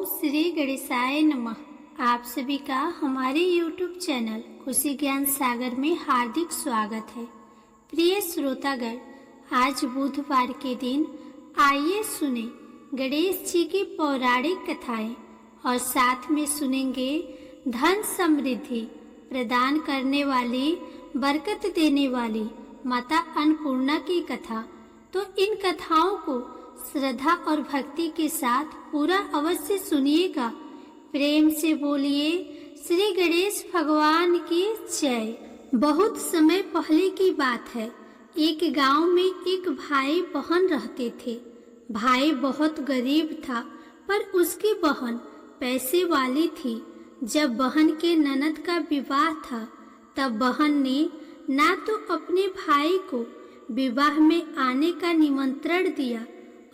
ओम श्री गणेशाय नमः। आप सभी का हमारे YouTube चैनल खुशी ज्ञान सागर में हार्दिक स्वागत है। प्रिय श्रोतागण, आज बुधवार के दिन आइए सुने गणेश जी की पौराणिक कथाएं और साथ में सुनेंगे धन समृद्धि प्रदान करने वाली, बरकत देने वाली माता अन्नपूर्णा की कथा। तो इन कथाओं को श्रद्धा और भक्ति के साथ पूरा अवश्य सुनिएगा। प्रेम से बोलिए श्री गणेश भगवान की जय। बहुत समय पहले की बात है। एक गांव में एक भाई बहन रहते थे। भाई बहुत गरीब था, पर उसकी बहन पैसे वाली थी। जब बहन के ननद का विवाह था, तब बहन ने ना तो अपने भाई को विवाह में आने का निमंत्रण दिया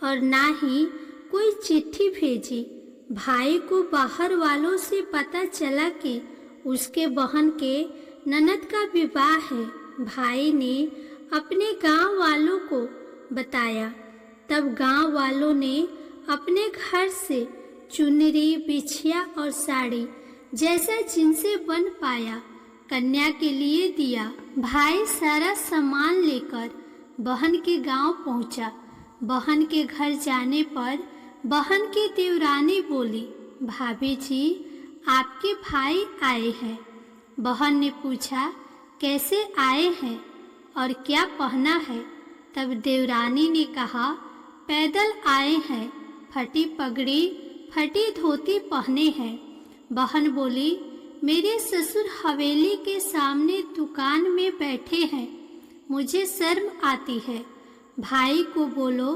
और ना ही कोई चिट्ठी भेजी। भाई को बाहर वालों से पता चला कि उसके बहन के ननद का विवाह है। भाई ने अपने गांव वालों को बताया। तब गांव वालों ने अपने घर से चुनरी, बिछिया और साड़ी जैसा जिनसे बन पाया कन्या के लिए दिया। भाई सारा सामान लेकर बहन के गांव पहुंचा। बहन के घर जाने पर बहन की देवरानी बोली, भाभी जी, आपके भाई आए हैं। बहन ने पूछा, कैसे आए हैं और क्या पहना है? तब देवरानी ने कहा, पैदल आए हैं, फटी पगड़ी, फटी धोती पहने हैं। बहन बोली, मेरे ससुर हवेली के सामने दुकान में बैठे हैं, मुझे शर्म आती है। भाई को बोलो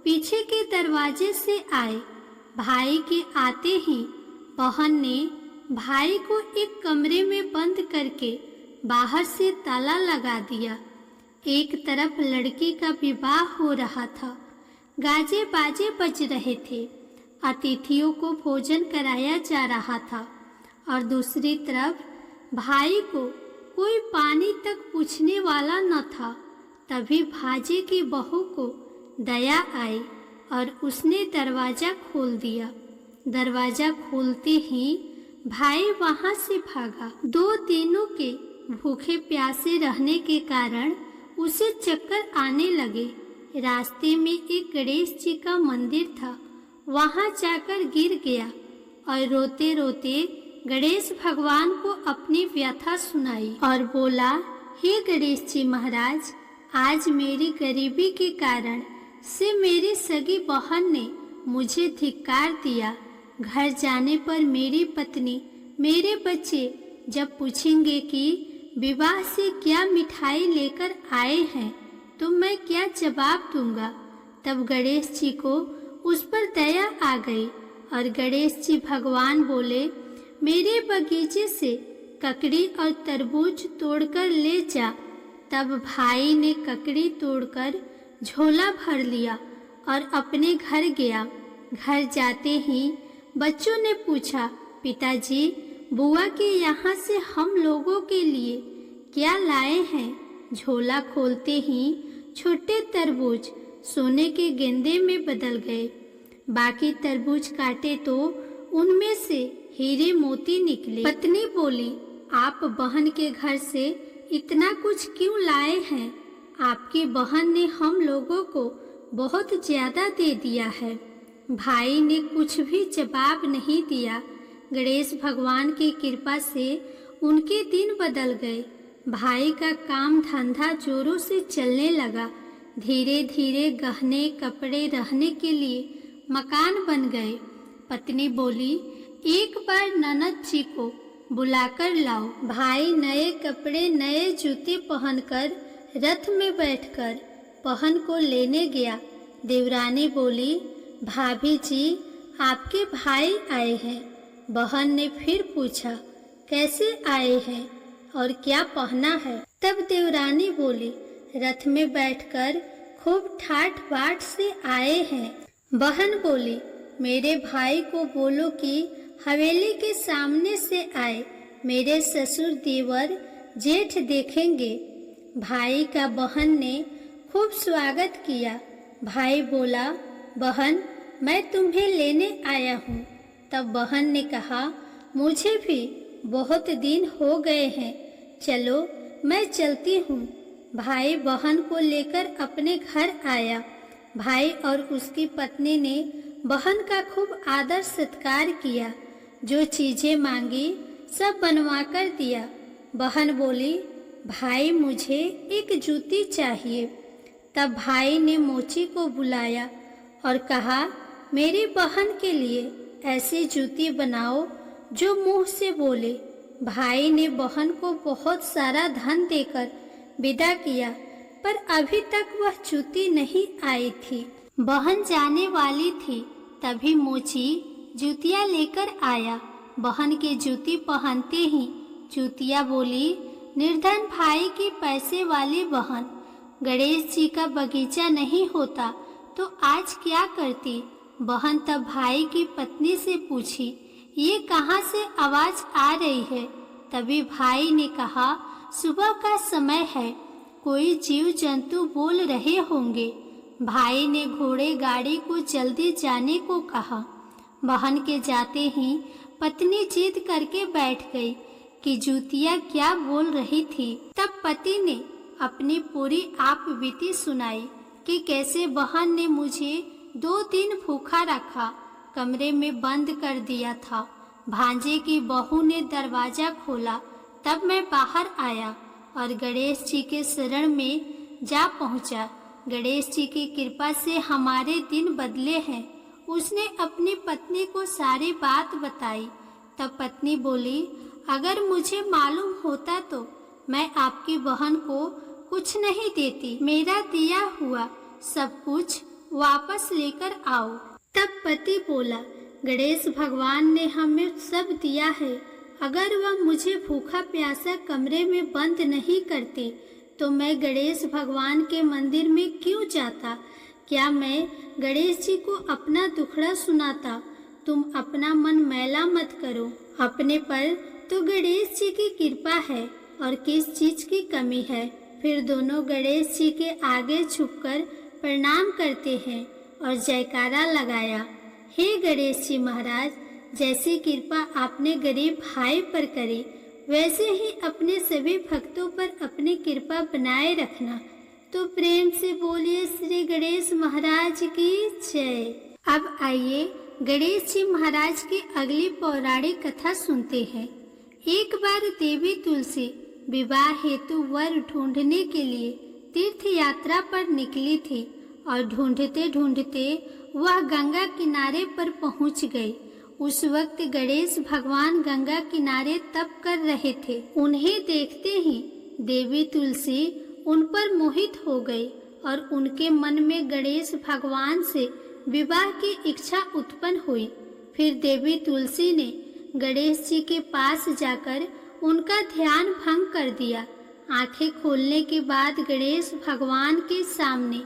पीछे के दरवाजे से आए। भाई के आते ही बहन ने भाई को एक कमरे में बंद करके बाहर से ताला लगा दिया। एक तरफ लड़की का विवाह हो रहा था, गाजे बाजे बज रहे थे, अतिथियों को भोजन कराया जा रहा था और दूसरी तरफ भाई को कोई पानी तक पूछने वाला न था। तभी भाजे की बहू को दया आई और उसने दरवाजा खोल दिया। दरवाजा खोलते ही भाई वहां से भागा। 2 दिनों के भूखे प्यासे रहने के कारण उसे चक्कर आने लगे। रास्ते में एक गणेश जी का मंदिर था, वहां जाकर गिर गया और रोते रोते गणेश भगवान को अपनी व्यथा सुनाई और बोला, हे गणेश जी महाराज, आज मेरी गरीबी के कारण से मेरी सगी बहन ने मुझे धिक्कार दिया। घर जाने पर मेरी पत्नी, मेरे बच्चे जब पूछेंगे कि विवाह से क्या मिठाई लेकर आए हैं, तो मैं क्या जवाब दूंगा? तब गणेश जी को उस पर दया आ गई और गणेश जी भगवान बोले, मेरे बगीचे से ककड़ी और तरबूज तोड़कर ले जा। तब भाई ने ककड़ी तोड़कर झोला भर लिया और अपने घर गया। घर जाते ही बच्चों ने पूछा, पिताजी, बुआ के यहाँ से हम लोगों के लिए क्या लाए हैं? झोला खोलते ही छोटे तरबूज सोने के गेंदे में बदल गए। बाकी तरबूज काटे तो उनमें से हीरे मोती निकले। पत्नी बोली, आप बहन के घर से इतना कुछ क्यों लाए हैं? आपकी बहन ने हम लोगों को बहुत ज्यादा दे दिया है। भाई ने कुछ भी जवाब नहीं दिया। गणेश भगवान की कृपा से उनके दिन बदल गए। भाई का काम धंधा जोरों से चलने लगा। धीरे धीरे गहने, कपड़े, रहने के लिए मकान बन गए। पत्नी बोली, एक बार ननद जी को बुलाकर लाओ। भाई नए कपड़े, नए जूते पहनकर रथ में बैठकर बहन को लेने गया। देवरानी बोली, भाभी जी, आपके भाई आए हैं। बहन ने फिर पूछा, कैसे आए हैं और क्या पहना है? तब देवरानी बोली, रथ में बैठकर खूब ठाठ बाट से आए हैं। बहन बोली, मेरे भाई को बोलो कि हवेली के सामने से आए, मेरे ससुर देवर जेठ देखेंगे। भाई का बहन ने खूब स्वागत किया। भाई बोला, बहन, मैं तुम्हें लेने आया हूँ। तब बहन ने कहा, मुझे भी बहुत दिन हो गए हैं, चलो मैं चलती हूँ। भाई बहन को लेकर अपने घर आया। भाई और उसकी पत्नी ने बहन का खूब आदर सत्कार किया। जो चीजें मांगी सब बनवा कर दिया। बहन बोली, भाई मुझे एक जूती चाहिए। तब भाई ने मोची को बुलाया और कहा, मेरी बहन के लिए ऐसी जूती बनाओ जो मुंह से बोले। भाई ने बहन को बहुत सारा धन देकर विदा किया, पर अभी तक वह जूती नहीं आई थी। बहन जाने वाली थी, तभी मोची जूतियाँ लेकर आया। बहन की जूती पहनते ही जूतियाँ बोली, निर्धन भाई की पैसे वाली बहन, गणेश जी का बगीचा नहीं होता तो आज क्या करती। बहन तब भाई की पत्नी से पूछी, ये कहाँ से आवाज आ रही है। तभी भाई ने कहा, सुबह का समय है, कोई जीव जंतु बोल रहे होंगे। भाई ने घोड़े गाड़ी को जल्दी जाने को कहा। बहन के जाते ही पत्नी जिद करके बैठ गई कि जूतियाँ क्या बोल रही थी। तब पति ने अपनी पूरी आप बीती सुनाई कि कैसे बहन ने मुझे 2 दिन भूखा रखा, कमरे में बंद कर दिया था। भांजे की बहू ने दरवाजा खोला, तब मैं बाहर आया और गणेश जी के शरण में जा पहुंचा। गणेश जी की कृपा से हमारे दिन बदले हैं। उसने अपनी पत्नी को सारी बात बताई। तब पत्नी बोली, अगर मुझे मालूम होता तो मैं आपकी बहन को कुछ नहीं देती। मेरा दिया हुआ सब कुछ वापस लेकर आओ। तब पति बोला, गणेश भगवान ने हमें सब दिया है। अगर वह मुझे भूखा प्यासा कमरे में बंद नहीं करते तो मैं गणेश भगवान के मंदिर में क्यों जाता। क्या मैं गणेश जी को अपना दुखड़ा सुनाता। तुम अपना मन मैला मत करो। अपने पर तो गणेश जी की कृपा है और किस चीज की कमी है। फिर दोनों गणेश जी के आगे झुककर प्रणाम करते हैं और जयकारा लगाया। हे गणेश जी महाराज, जैसी कृपा आपने गरीब भाई पर करी, वैसे ही अपने सभी भक्तों पर अपनी कृपा बनाए रखना। तो प्रेम से बोलिए श्री गणेश महाराज की जय। अब आइए गणेश जी महाराज की अगली पौराणिक कथा सुनते हैं। एक बार देवी तुलसी विवाह हेतु वर ढूंढने के लिए तीर्थ यात्रा पर निकली थी और ढूंढते ढूंढते वह गंगा किनारे पर पहुंच गई। उस वक्त गणेश भगवान गंगा किनारे तप कर रहे थे। उन्हें देखते ही देवी तुलसी उन पर मोहित हो गई और उनके मन में गणेश भगवान से विवाह की इच्छा उत्पन्न हुई। फिर देवी तुलसी ने गणेश जी के पास जाकर उनका ध्यान भंग कर दिया। आंखें खोलने के बाद गणेश भगवान के सामने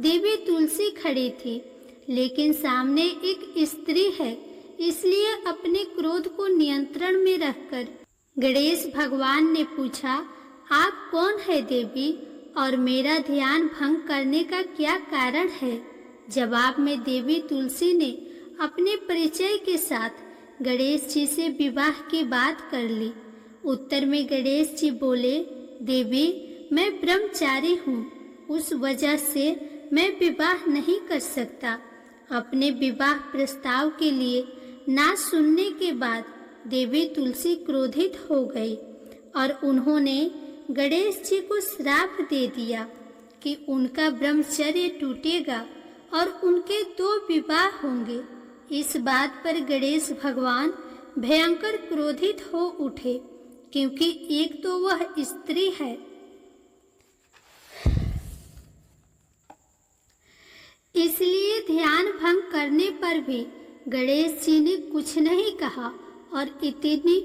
देवी तुलसी खड़ी थी, लेकिन सामने एक स्त्री है, इसलिए अपने क्रोध को नियंत्रण में रखकर गणेश भगवान ने पूछा, आप कौन है देवी और मेरा ध्यान भंग करने का क्या कारण है। जवाब में देवी तुलसी ने अपने परिचय के साथ गणेश जी से विवाह की बात कर ली। उत्तर में गणेश जी बोले, देवी मैं ब्रह्मचारी हूँ, उस वजह से मैं विवाह नहीं कर सकता। अपने विवाह प्रस्ताव के लिए ना सुनने के बाद देवी तुलसी क्रोधित हो गई और उन्होंने गणेश जी को श्राप दे दिया कि उनका ब्रह्मचर्य टूटेगा और उनके 2 विवाह होंगे। इस बात पर गणेश भगवान भयंकर क्रोधित हो उठे, क्योंकि एक तो वह स्त्री है, इसलिए ध्यान भंग करने पर भी गणेश जी ने कुछ नहीं कहा और इतनी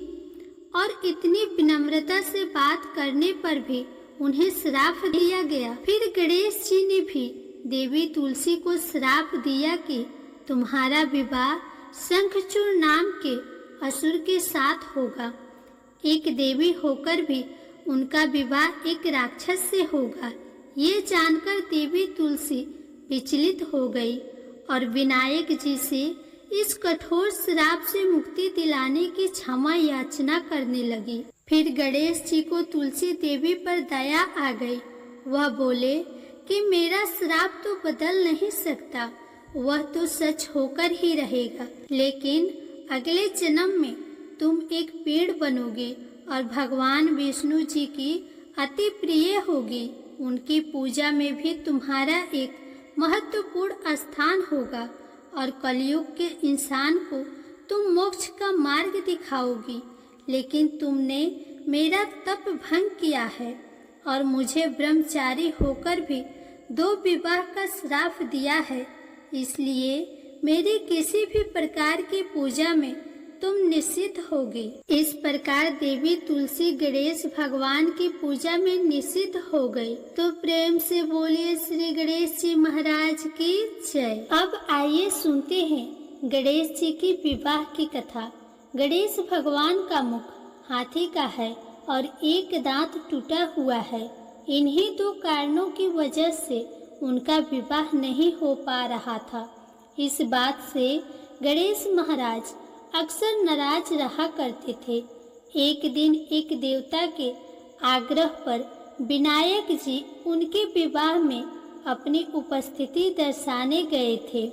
विनम्रता से बात करने पर भी उन्हें श्राप दिया गया। फिर गणेश जी ने भी देवी तुलसी को श्राप दिया कि तुम्हारा विवाह शंखचूड़ नाम के असुर के साथ होगा। एक देवी होकर भी उनका विवाह एक राक्षस से होगा। ये जानकर देवी तुलसी विचलित हो गई और विनायक जी से इस कठोर श्राप से मुक्ति दिलाने की क्षमा याचना करने लगी। फिर गणेश जी को तुलसी देवी पर दया आ गई। वह बोले कि मेरा श्राप तो बदल नहीं सकता, वह तो सच होकर ही रहेगा, लेकिन अगले जन्म में तुम एक पेड़ बनोगे और भगवान विष्णु जी की अति प्रिय होगी। उनकी पूजा में भी तुम्हारा एक महत्वपूर्ण स्थान होगा और कलयुग के इंसान को तुम मोक्ष का मार्ग दिखाओगी। लेकिन तुमने मेरा तप भंग किया है और मुझे ब्रह्मचारी होकर भी 2 विवाह का श्राप दिया है, इसलिए मेरी किसी भी प्रकार की पूजा में तुम निषिद्ध होगी। इस प्रकार देवी तुलसी गणेश भगवान की पूजा में निषिद्ध हो गई। तो प्रेम से बोलिए श्री गणेश जी महाराज की जय। अब आइए सुनते हैं गणेश जी की विवाह की कथा। गणेश भगवान का मुख हाथी का है और एक दांत टूटा हुआ है। इन्हीं 2 कारणों की वजह से उनका विवाह नहीं हो पा रहा था। इस बात से गणेश महाराज अक्सर नाराज रहा करते थे। एक दिन एक देवता के आग्रह पर विनायक जी उनके विवाह में अपनी उपस्थिति दर्शाने गए थे।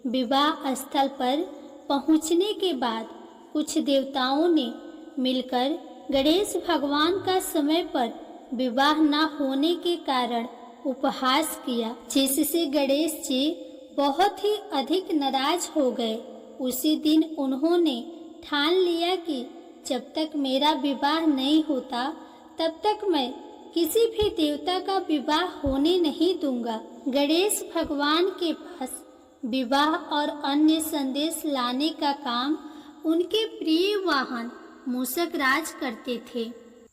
विवाह स्थल पर पहुंचने के बाद कुछ देवताओं ने मिलकर गणेश भगवान का समय पर विवाह न होने के कारण उपहास किया, जिससे गणेश जी बहुत ही अधिक नाराज हो गए। उसी दिन उन्होंने ठान लिया कि जब तक मेरा विवाह नहीं होता तब तक मैं किसी भी देवता का विवाह होने नहीं दूंगा। गणेश भगवान के पास विवाह और अन्य संदेश लाने का काम उनके प्रिय वाहन मूषक राज करते थे।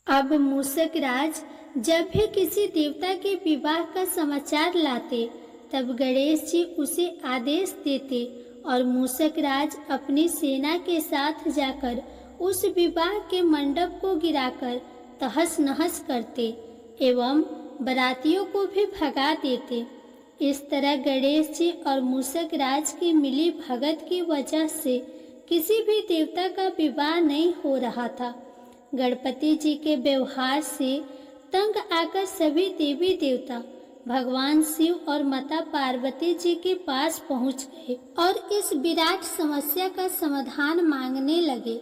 अब मूषक राज जब भी किसी देवता के विवाह का समाचार लाते तब गणेश जी उसे आदेश देते और मूषक राज अपनी सेना के साथ जाकर उस विवाह के मंडप को गिराकर तहस नहस करते एवं बारातियों को भी भगा देते। इस तरह गणेश जी और मूषक राज की मिली भगत की वजह से किसी भी देवता का विवाह नहीं हो रहा था। गणपति जी के व्यवहार से तंग आकर सभी देवी देवता भगवान शिव और माता पार्वती जी के पास पहुंच गए और इस विराट समस्या का समाधान मांगने लगे।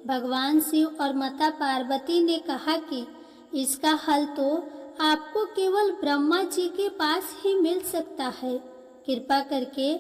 भगवान शिव और माता पार्वती ने कहा कि इसका हल तो आपको केवल ब्रह्मा जी के पास ही मिल सकता है। कृपा करके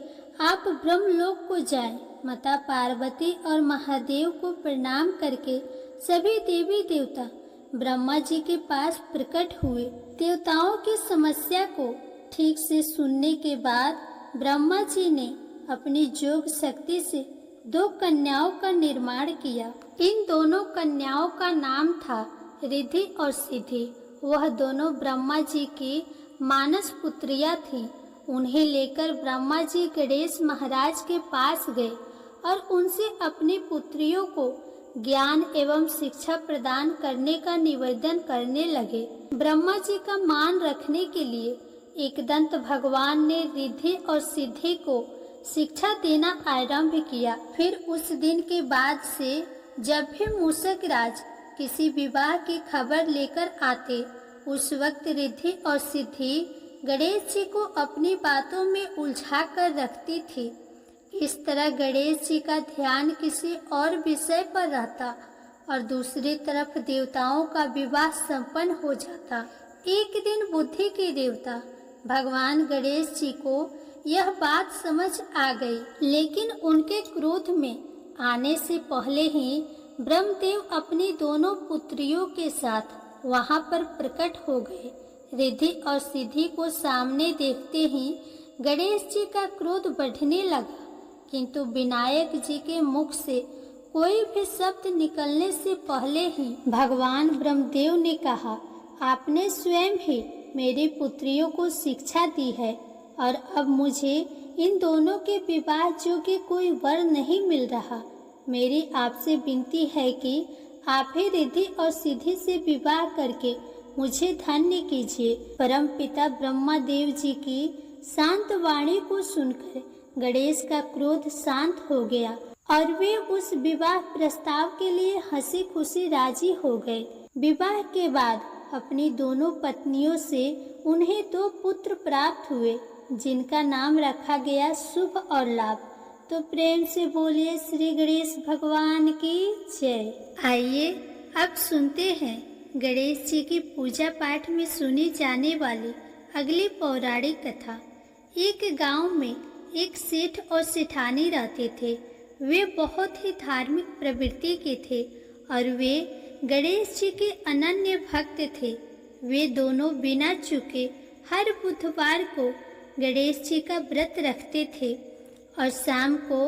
आप ब्रह्मलोक को जाएं। माता पार्वती और महादेव को प्रणाम करके सभी देवी देवता ब्रह्मा जी के पास प्रकट हुए। देवताओं की समस्या को ठीक से सुनने के बाद ब्रह्मा जी ने अपनी योग शक्ति से 2 कन्याओं का निर्माण किया। इन दोनों कन्याओं का नाम था रिद्धि और सिद्धि। वह दोनों ब्रह्मा जी की मानस पुत्रियां थीं। उन्हें लेकर ब्रह्मा जी गणेश महाराज के पास गए और उनसे अपनी पुत्रियों को ज्ञान एवं शिक्षा प्रदान करने का निवेदन करने लगे। ब्रह्मा जी का मान रखने के लिए एकदंत भगवान ने रिद्धि और सिद्धि को शिक्षा देना आरंभ किया। फिर उस दिन के बाद से जब भी मूषक राज किसी विवाह की खबर लेकर आते, उस वक्त रिद्धि और सिद्धि गणेश जी को अपनी बातों में उलझा कर रखती थी। इस तरह गणेश जी का ध्यान किसी और विषय पर रहता और दूसरी तरफ देवताओं का विवाह संपन्न हो जाता। एक दिन बुद्धि के देवता भगवान गणेश जी को यह बात समझ आ गई, लेकिन उनके क्रोध में आने से पहले ही ब्रह्मदेव अपनी दोनों पुत्रियों के साथ वहां पर प्रकट हो गए। रिद्धि और सिद्धि को सामने देखते ही गणेश जी का क्रोध बढ़ने लगा, किंतु विनायक जी के मुख से कोई भी शब्द निकलने से पहले ही भगवान ब्रह्मदेव ने कहा, आपने स्वयं ही मेरी पुत्रियों को शिक्षा दी है और अब मुझे इन दोनों के विवाह योग्य कोई वर नहीं मिल रहा। मेरी आपसे विनती है कि आप ही रिद्धि और सिद्धि से विवाह करके मुझे धन्य कीजिए। परम पिता ब्रह्मा देव जी की शांत वाणी को सुनकर गणेश का क्रोध शांत हो गया और वे उस विवाह प्रस्ताव के लिए हंसी खुशी राजी हो गए। विवाह के बाद अपनी दोनों पत्नियों से उन्हें 2 पुत्र प्राप्त हुए, जिनका नाम रखा गया शुभ और लाभ। तो प्रेम से बोलिए श्री गणेश भगवान की जय। आइए अब सुनते हैं गणेश जी की पूजा पाठ में सुनी जाने वाली अगली पौराणिक कथा। एक गांव में एक सेठ और सेठानी रहते थे। वे बहुत ही धार्मिक प्रवृत्ति के थे और वे गणेश जी के अनन्य भक्त थे। वे दोनों बिना चूके हर बुधवार को गणेश जी का व्रत रखते थे और शाम को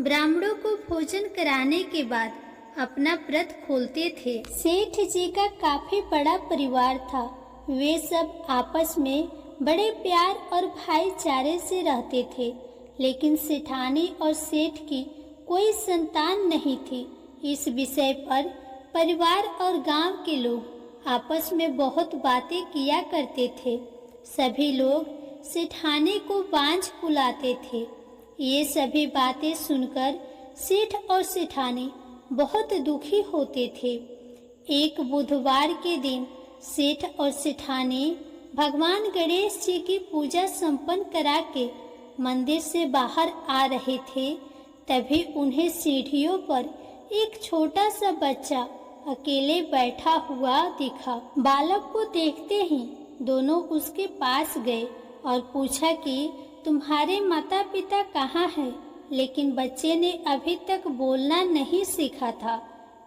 ब्राह्मणों को भोजन कराने के बाद अपना व्रत खोलते थे। सेठ जी का काफी बड़ा परिवार था। वे सब आपस में बड़े प्यार और भाईचारे से रहते थे, लेकिन सेठानी और सेठ की कोई संतान नहीं थी। इस विषय पर परिवार और गांव के लोग आपस में बहुत बातें किया करते थे। सभी लोग सेठानी को बांझ बुलाते थे। ये सभी बातें सुनकर सेठ और सेठानी बहुत दुखी होते थे। एक बुधवार के दिन सेठ और सेठानी भगवान गणेश जी की पूजा संपन्न करा के मंदिर से बाहर आ रहे थे। तभी उन्हें सीढ़ियों पर एक छोटा सा बच्चा अकेले बैठा हुआ दिखा। बालक को देखते ही दोनों उसके पास गए और पूछा कि तुम्हारे माता पिता कहाँ हैं? लेकिन बच्चे ने अभी तक बोलना नहीं सीखा था,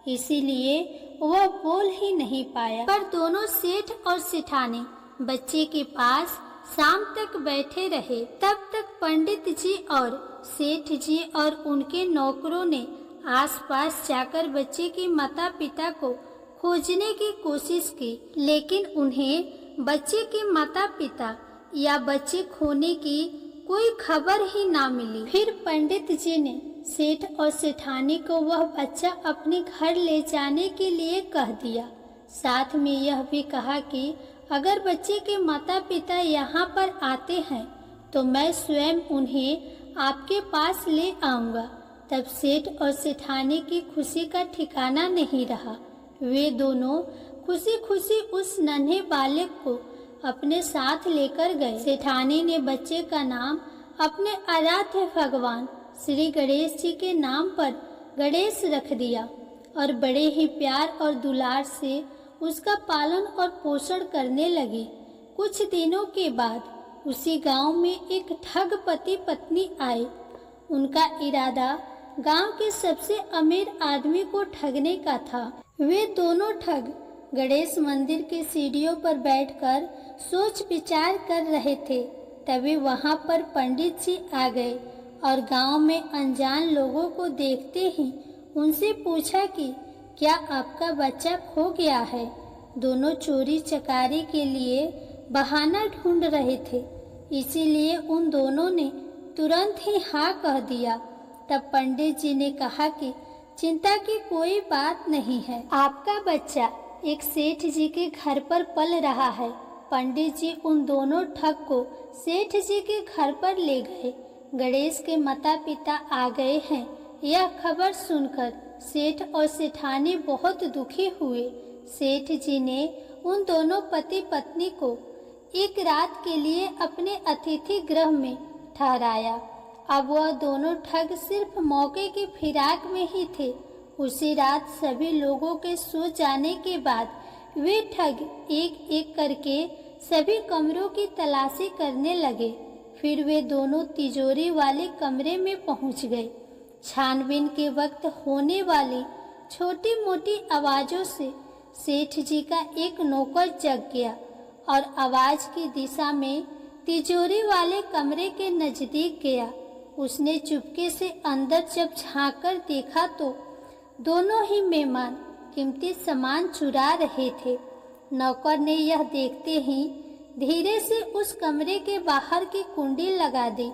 इसीलिए वह बोल ही नहीं पाया। पर दोनों सेठ और सेठानी बच्चे के पास शाम तक बैठे रहे। तब तक पंडित जी और सेठ जी और उनके नौकरों ने आसपास जाकर बच्चे के माता पिता को खोजने की कोशिश की, लेकिन उन्हें बच्चे के माता पिता या बच्चे खोने की कोई खबर ही ना मिली। फिर पंडित जी ने सेठ और सेठानी को वह बच्चा अपने घर ले जाने के लिए कह दिया। साथ में यह भी कहा कि अगर बच्चे के माता पिता यहाँ पर आते हैं तो मैं स्वयं उन्हें आपके पास ले आऊँगा। तब सेठ और सेठानी की खुशी का ठिकाना नहीं रहा। वे दोनों खुशी खुशी उस नन्हे बालक को अपने साथ लेकर गए। सेठानी ने बच्चे का नाम अपने आराध्य भगवान श्री गणेश जी के नाम पर गणेश रख दिया और बड़े ही प्यार और दुलार से उसका पालन और पोषण करने लगी। कुछ दिनों के बाद उसी गांव में एक ठग पति पत्नी आए। उनका इरादा गांव के सबसे अमीर आदमी को ठगने का था। वे दोनों ठग गणेश मंदिर के सीढ़ियों पर बैठकर सोच विचार कर रहे थे। तभी वहां पर पंडित जी आ गए और गांव में अनजान लोगों को देखते ही उनसे पूछा कि क्या आपका बच्चा खो गया है? दोनों चोरी चकारी के लिए बहाना ढूंढ रहे थे, इसीलिए उन दोनों ने तुरंत ही हाँ कह दिया। तब पंडित जी ने कहा कि चिंता की कोई बात नहीं है, आपका बच्चा एक सेठ जी के घर पर पल रहा है। पंडित जी उन दोनों ठग को सेठ जी के घर पर ले गए। गणेश के माता पिता आ गए हैं, यह खबर सुनकर सेठ और सेठानी बहुत दुखी हुए। सेठ जी ने उन दोनों पति पत्नी को एक रात के लिए अपने अतिथि गृह में ठहराया। अब वह दोनों ठग सिर्फ मौके की फिराक में ही थे। उसी रात सभी लोगों के सो जाने के बाद वे ठग एक एक करके सभी कमरों की तलाशी करने लगे। फिर वे दोनों तिजोरी वाले कमरे में पहुंच गए। छानबीन के वक्त होने वाली छोटी मोटी आवाजों से सेठ जी का एक नौकर जग गया और आवाज की दिशा में तिजोरी वाले कमरे के नजदीक गया। उसने चुपके से अंदर जब झांककर देखा तो दोनों ही मेहमान कीमती सामान चुरा रहे थे। नौकर ने यह देखते ही धीरे से उस कमरे के बाहर की कुंडी लगा दी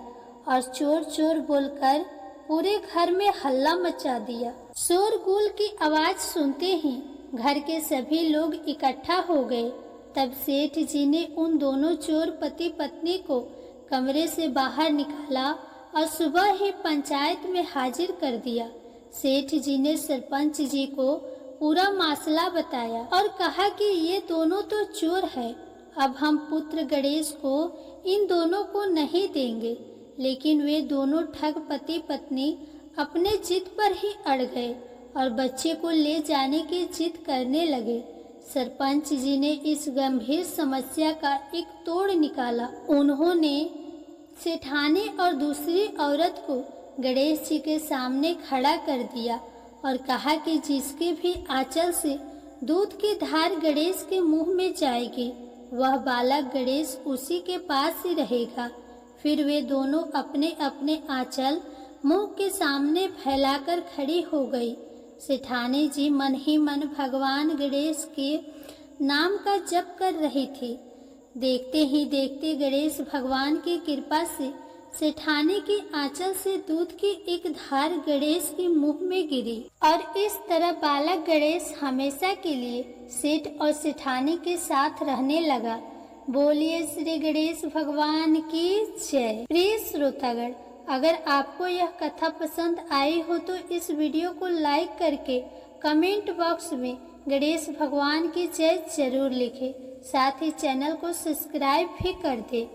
और चोर चोर बोलकर पूरे घर में हल्ला मचा दिया। शोरगुल की आवाज सुनते ही घर के सभी लोग इकट्ठा हो गए। तब सेठ जी ने उन दोनों चोर पति पत्नी को कमरे से बाहर निकाला और सुबह ही पंचायत में हाजिर कर दिया। सेठ जी ने सरपंच जी को पूरा मामला बताया और कहा कि ये दोनों तो चोर है, अब हम पुत्र गणेश को इन दोनों को नहीं देंगे। लेकिन वे दोनों ठग पति पत्नी अपने जिद पर ही अड़ गए और बच्चे को ले जाने की जिद करने लगे। सरपंच जी ने इस गंभीर समस्या का एक तोड़ निकाला। उन्होंने सेठानी और दूसरी औरत को गणेश जी के सामने खड़ा कर दिया और कहा कि जिसके भी आंचल से दूध की धार गणेश के मुंह में जाएगी, वह बालक गणेश उसी के पास ही रहेगा। फिर वे दोनों अपने अपने आंचल मुंह के सामने फैलाकर खड़ी हो गई। सेठानी जी मन ही मन भगवान गणेश के नाम का जप कर रही थी। देखते ही देखते गणेश भगवान की कृपा से सेठानी की आंचल से दूध की एक धार गणेश के मुंह में गिरी और इस तरह बालक गणेश हमेशा के लिए सेठ और सेठानी के साथ रहने लगा। बोलिए श्री गणेश भगवान की जय। प्रिय श्रोतागण, अगर आपको यह कथा पसंद आई हो तो इस वीडियो को लाइक करके कमेंट बॉक्स में गणेश भगवान की जय जरूर लिखें। साथ ही चैनल को सब्सक्राइब भी कर दें।